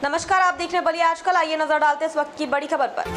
नमस्कार, आप देख रहे हैं बलिया आजकल। आइए नजर डालते हैं इस वक्त की बड़ी खबर पर।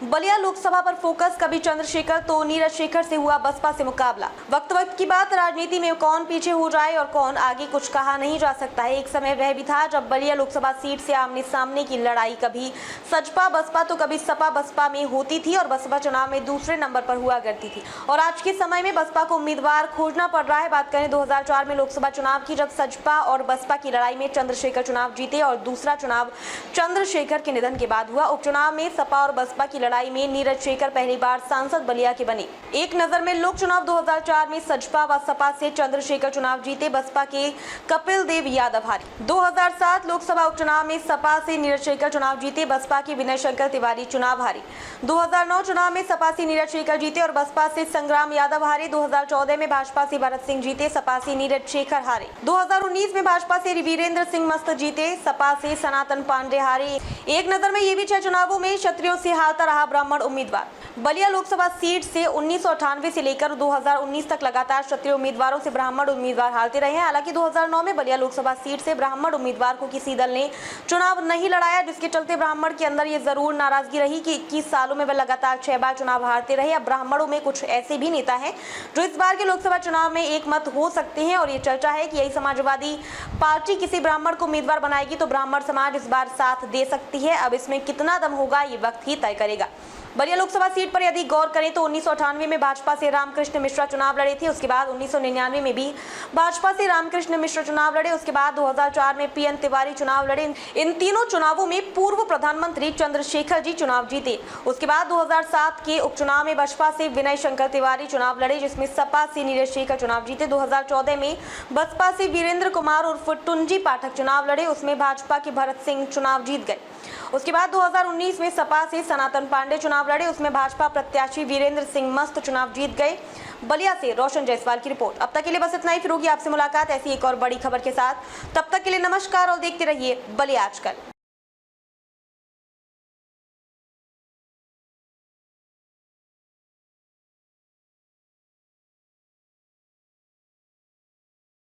बलिया लोकसभा पर फोकस, कभी चंद्रशेखर तो नीरज शेखर से हुआ बसपा से मुकाबला। वक्त वक्त की बात, राजनीति में कौन पीछे हो जाए और कौन आगे, कुछ कहा नहीं जा सकता है। एक समय वह भी था जब बलिया लोकसभा सीट से आमने सामने की लड़ाई कभी सपा बसपा तो कभी सपा बसपा में होती थी और बसपा चुनाव में दूसरे नंबर पर हुआ करती थी। और आज के समय में बसपा को उम्मीदवार खोजना पड़ रहा है। बात करें 2004 में लोकसभा चुनाव की, जब सपा और बसपा की लड़ाई में चंद्रशेखर चुनाव जीते और दूसरा चुनाव चंद्रशेखर के निधन के बाद हुआ। उपचुनाव में सपा और बसपा की लड़ाई में नीरज शेखर पहली बार सांसद बलिया के बने। एक नजर में लोक चुनाव 2004 में सपा व सपा से चंद्रशेखर चुनाव जीते, बसपा के कपिल देव यादव हारे। 2007 लोकसभा उपचुनाव में सपा से नीरज शेखर चुनाव जीते, बसपा के विनय शंकर तिवारी चुनाव हारे। 2009 चुनाव में सपा से नीरज शेखर जीते और बसपा से संग्राम यादव हारे। 2014 में भाजपा से भरत सिंह जीते, सपा से नीरज शेखर हारे। 2019 में भाजपा से वीरेंद्र सिंह मस्त जीते, सपा से सनातन पांडे हारे। एक नजर में ये भी 6 चुनावों में क्षत्रियों से हारता रहा ब्राह्मण उम्मीदवार। बलिया लोकसभा सीट से 1998 से लेकर 2019 तक लगातार क्षत्रिय उम्मीदवारों से ब्राह्मण उम्मीदवार हारते रहे हैं। हालांकि 2009 में बलिया लोकसभा सीट से ब्राह्मण उम्मीदवार को किसी दल ने चुनाव नहीं लड़ाया, जिसके चलते ब्राह्मण के अंदर ये जरूर नाराजगी रही कि 21 सालों में वह लगातार 6 बार चुनाव हारते रहे। अब ब्राह्मणों में कुछ ऐसे भी नेता हैं जो इस बार के लोकसभा चुनाव में एक मत हो सकते हैं और ये चर्चा है कि यही समाजवादी पार्टी किसी ब्राह्मण को उम्मीदवार बनाएगी तो ब्राह्मण समाज इस बार साथ दे सकती है। अब इसमें कितना दम होगा ये वक्त ही तय करेगा। बलिया लोकसभा सीट पर यदि गौर करें तो 1998 में भाजपा से रामकृष्ण मिश्रा चुनाव लड़े थे। उसके बाद 1999 में भी भाजपा से रामकृष्ण मिश्रा चुनाव लड़े। उसके बाद 2004 में पीएन तिवारी चुनाव लड़े। इन तीनों चुनावों में पूर्व प्रधानमंत्री चंद्रशेखर जी चुनाव जीते। उसके बाद 2007 के उपचुनाव में बसपा से विनय शंकर तिवारी चुनाव लड़े, जिसमें सपा से नीरज शेखर चुनाव जीते। 2014 में बसपा से वीरेंद्र कुमार उर्फ टुंजी पाठक चुनाव लड़े, उसमें भाजपा के भरत सिंह चुनाव जीत गए। उसके बाद 2019 में सपा से सनातन पांडे चुनाव लड़े, उसमें भाजपा प्रत्याशी वीरेंद्र सिंह मस्त चुनाव जीत गए। बलिया से रोशन जायसवाल की रिपोर्ट। अब तक के लिए बस इतना ही, फिर होगी आपसे मुलाकात ऐसी एक और बड़ी खबर के साथ। तब तक के लिए नमस्कार और देखते रहिए बलिया आजकल।